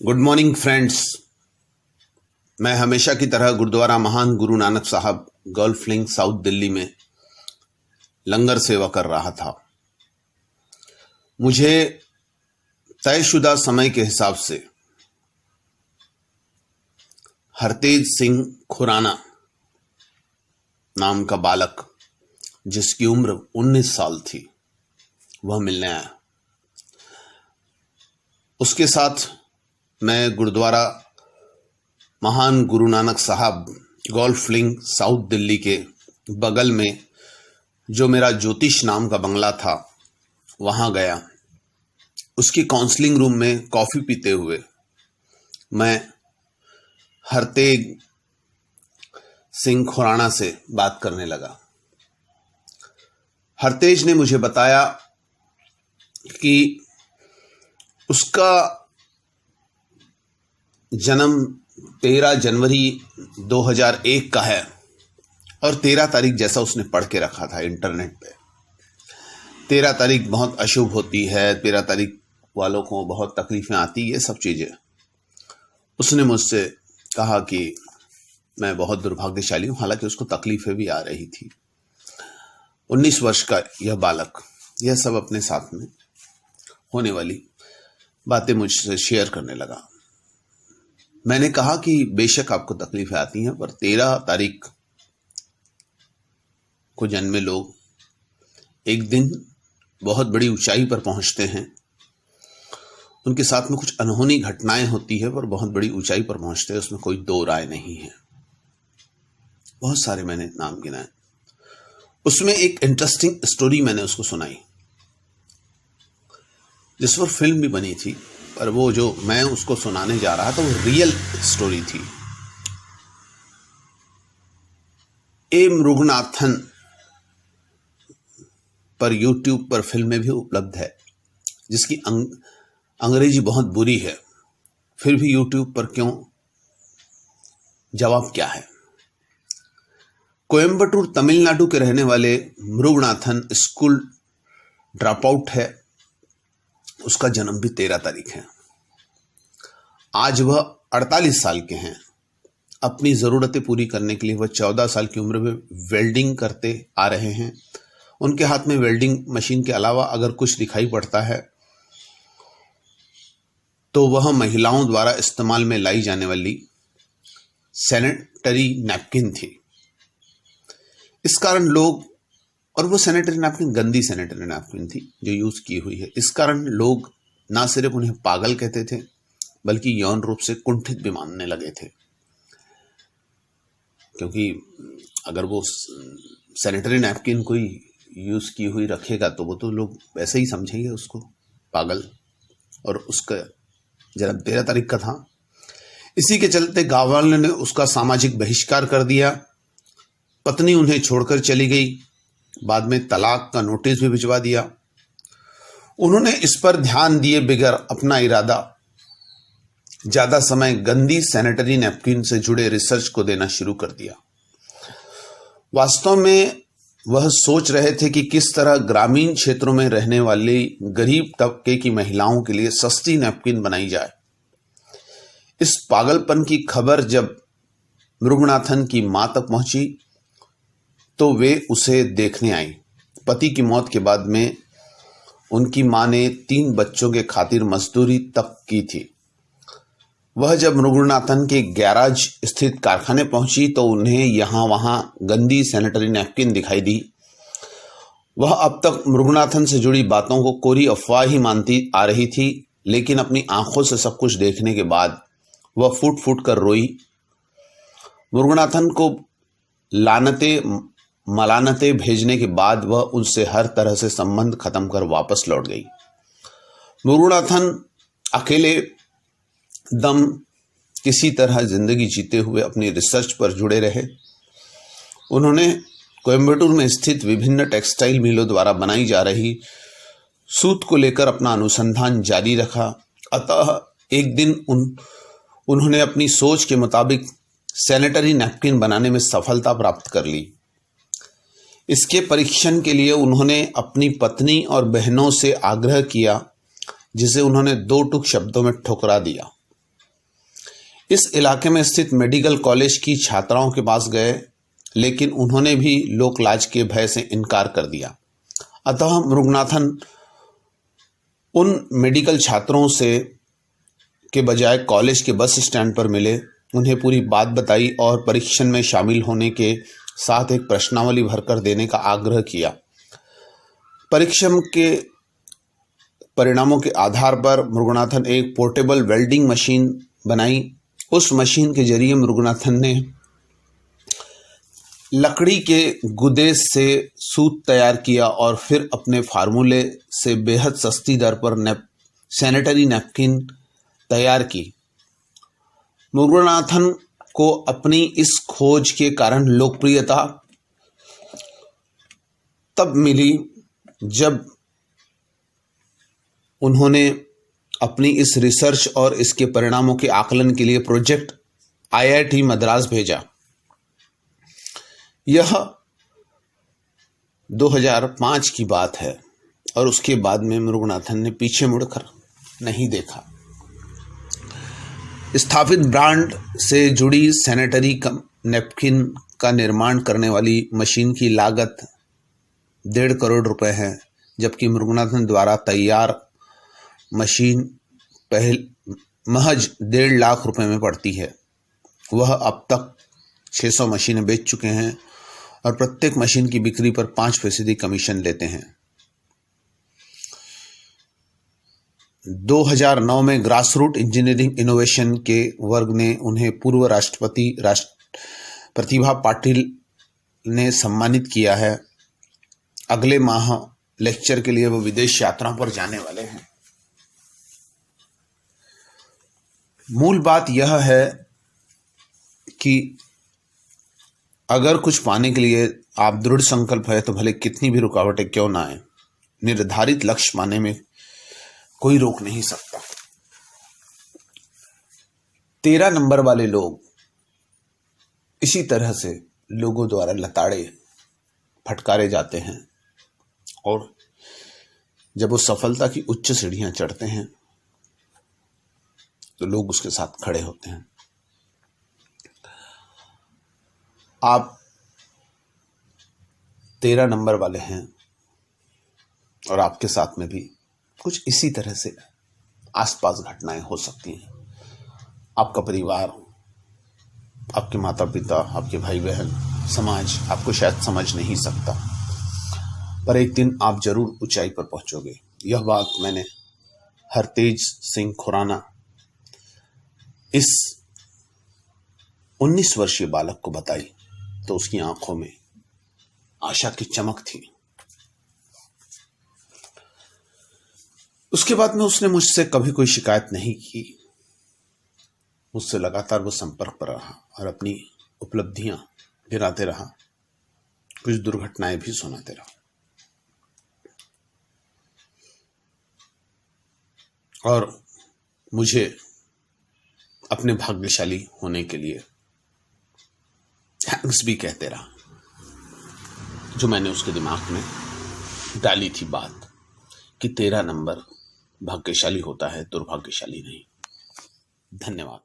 Good morning friends. मैं हमेशा की तरह गुरुद्वारा महान गुरु नानक साहब गोल्फ लिंक साउथ दिल्ली में लंगर सेवा कर रहा था। मुझे तयशुदा समय के हिसाब से हरतेज सिंह खुराना नाम का बालक, जिसकी उम्र 19 साल थी, वह मिलने आया। उसके साथ मैं गुरुद्वारा महान गुरु नानक साहब गोल्फ लिंक साउथ दिल्ली के बगल में जो मेरा ज्योतिष नाम का बंगला था, वहाँ गया। उसकी काउंसलिंग रूम में कॉफ़ी पीते हुए मैं हरतेज सिंह खुराना से बात करने लगा। हरतेज ने मुझे बताया कि उसका जन्म 13 जनवरी 2001 का है और 13 तारीख जैसा उसने पढ़ के रखा था इंटरनेट पे। 13 तारीख बहुत अशुभ होती है, 13 तारीख वालों को बहुत तकलीफें आती, ये सब चीज़ें। उसने मुझसे कहा कि मैं बहुत दुर्भाग्यशाली हूँ, हालांकि उसको तकलीफें भी आ रही थी। 19 वर्ष का यह बालक यह सब अपने साथ में होने वाली बातें मुझसे शेयर करने लगा। मैंने कहा कि बेशक आपको तकलीफें आती हैं, पर 13 तारीख को जन्मे लोग एक दिन बहुत बड़ी ऊंचाई पर पहुंचते हैं। उनके साथ में कुछ अनहोनी घटनाएं होती है, पर बहुत बड़ी ऊंचाई पर पहुंचते हैं, उसमें कोई दो राय नहीं है। बहुत सारे मैंने नाम गिनाए। उसमें एक इंटरेस्टिंग स्टोरी मैंने उसको सुनाई, जिस पर फिल्म भी बनी थी, पर वो जो मैं उसको सुनाने जा रहा था वो रियल स्टोरी थी। ए मृगनाथन पर यूट्यूब पर फिल्में भी उपलब्ध है, जिसकी अंग्रेजी बहुत बुरी है, फिर भी यूट्यूब पर क्यों? जवाब क्या है? कोयम्बटूर तमिलनाडु के रहने वाले मृगनाथन स्कूल ड्रॉप आउट है। उसका जन्म भी 13 तारीख है। आज वह 48 साल के हैं। अपनी ज़रूरतें पूरी करने के लिए वह 14 साल की उम्र में वेल्डिंग करते आ रहे हैं। उनके हाथ में वेल्डिंग मशीन के अलावा अगर कुछ दिखाई पड़ता है तो वह महिलाओं द्वारा इस्तेमाल में लाई जाने वाली सैनिटरी नैपकिन थी। इस कारण लोग, और वो सैनिटरी नैपकिन गंदी सैनिटरी नैपकिन थी जो यूज़ की हुई है, इस कारण लोग ना सिर्फ उन्हें पागल कहते थे, बल्कि यौन रूप से कुंठित भी मानने लगे थे। क्योंकि अगर वो सैनिटरी नैपकिन कोई यूज़ की हुई रखेगा तो वो तो लोग वैसे ही समझेंगे उसको पागल। और उसका जन्म 13 तारीख का था। इसी के चलते गाँव वालों ने उसका सामाजिक बहिष्कार कर दिया। पत्नी उन्हें छोड़कर चली गई। बाद में तलाक का नोटिस भी भिजवा दिया। उन्होंने इस पर ध्यान दिए बगैर अपना इरादा ज्यादा समय गंदी सैनिटरी नैपकिन से जुड़े रिसर्च को देना शुरू कर दिया। वास्तव में वह सोच रहे थे कि किस तरह ग्रामीण क्षेत्रों में रहने वाली गरीब तबके की महिलाओं के लिए सस्ती नैपकिन बनाई जाए। इस पागलपन की खबर जब मृगनाथन की मां तक पहुंची तो वे उसे देखने आई। पति की मौत के बाद में उनकी मां ने 3 बच्चों के खातिर मजदूरी तक की थी। वह जब मृगनाथन के गैराज स्थित कारखाने पहुंची तो उन्हें यहाँ वहाँ गंदी सैनिटरी नैपकिन दिखाई दी। वह अब तक मृगनाथन से जुड़ी बातों को कोरी अफवाह ही मानती आ रही थी, लेकिन अपनी आंखों से सब कुछ देखने के बाद वह फूट फूट कर रोई। मृगनाथन को मलानतें भेजने के बाद वह उनसे हर तरह से संबंध खत्म कर वापस लौट गई। मृगनाथन अकेले दम किसी तरह जिंदगी जीते हुए अपनी रिसर्च पर जुड़े रहे। उन्होंने कोयम्बटूर में स्थित विभिन्न टेक्सटाइल मिलों द्वारा बनाई जा रही सूत को लेकर अपना अनुसंधान जारी रखा। अतः एक दिन उन्होंने अपनी सोच के मुताबिक सैनिटरी नैपकिन बनाने में सफलता प्राप्त कर ली। इसके परीक्षण के लिए उन्होंने अपनी पत्नी और बहनों से आग्रह किया, जिसे उन्होंने 2 टूक शब्दों में ठुकरा दिया। इस इलाके में स्थित मेडिकल कॉलेज की छात्राओं के पास गए, लेकिन उन्होंने भी लोक लाज के भय से इनकार कर दिया। अतः मुरुगनाथन उन मेडिकल छात्रों से के बजाय कॉलेज के बस स्टैंड पर मिले, उन्हें पूरी बात बताई और परीक्षण में शामिल होने के साथ एक प्रश्नावली भरकर देने का आग्रह किया। परीक्षण के परिणामों के आधार पर मुरुगनाथन एक पोर्टेबल वेल्डिंग मशीन बनाई। उस मशीन के जरिए मुरुगनाथन ने लकड़ी के गुदे से सूत तैयार किया और फिर अपने फार्मूले से बेहद सस्ती दर पर सैनिटरी नैपकिन तैयार की। मुरुगनाथन को अपनी इस खोज के कारण लोकप्रियता तब मिली जब उन्होंने अपनी इस रिसर्च और इसके परिणामों के आकलन के लिए प्रोजेक्ट IIT मद्रास भेजा। यह 2005 की बात है और उसके बाद में मुरुगनाथन ने पीछे मुड़कर नहीं देखा। स्थापित ब्रांड से जुड़ी सैनिटरी नैपकिन का निर्माण करने वाली मशीन की लागत 1.5 करोड़ रुपए है, जबकि मुरुगनाथन द्वारा तैयार मशीन महज 1.5 लाख रुपए में पड़ती है। वह अब तक 600 मशीनें बेच चुके हैं और प्रत्येक मशीन की बिक्री पर 5% कमीशन लेते हैं। 2009 में ग्रास रूट इंजीनियरिंग इनोवेशन के वर्ग ने उन्हें पूर्व राष्ट्रपति प्रतिभा पाटिल ने सम्मानित किया है। अगले माह लेक्चर के लिए वो विदेश यात्रा पर जाने वाले हैं। मूल बात यह है कि अगर कुछ पाने के लिए आप दृढ़ संकल्प है तो भले कितनी भी रुकावटें क्यों ना आए, निर्धारित लक्ष्य पाने में कोई रोक नहीं सकता। 13 नंबर वाले लोग इसी तरह से लोगों द्वारा लताड़े फटकारे जाते हैं और जब वो सफलता की उच्च सीढ़ियां चढ़ते हैं तो लोग उसके साथ खड़े होते हैं। आप 13 नंबर वाले हैं और आपके साथ में भी कुछ इसी तरह से आसपास घटनाएं हो सकती हैं। आपका परिवार, आपके माता पिता, आपके भाई बहन, समाज आपको शायद समझ नहीं सकता, पर एक दिन आप जरूर ऊंचाई पर पहुंचोगे। यह बात मैंने हरतेज सिंह खुराना इस 19 वर्षीय बालक को बताई तो उसकी आंखों में आशा की चमक थी। उसके बाद में उसने मुझसे कभी कोई शिकायत नहीं की। मुझसे लगातार वो संपर्क पर रहा और अपनी उपलब्धियां गिनाते रहा, कुछ दुर्घटनाएं भी सुनाते रहा। और मुझे अपने भाग्यशाली होने के लिए थैंक्स भी कहते रहा, जो मैंने उसके दिमाग में डाली थी बात कि 13 नंबर भाग्यशाली होता है, दुर्भाग्यशाली नहीं। धन्यवाद।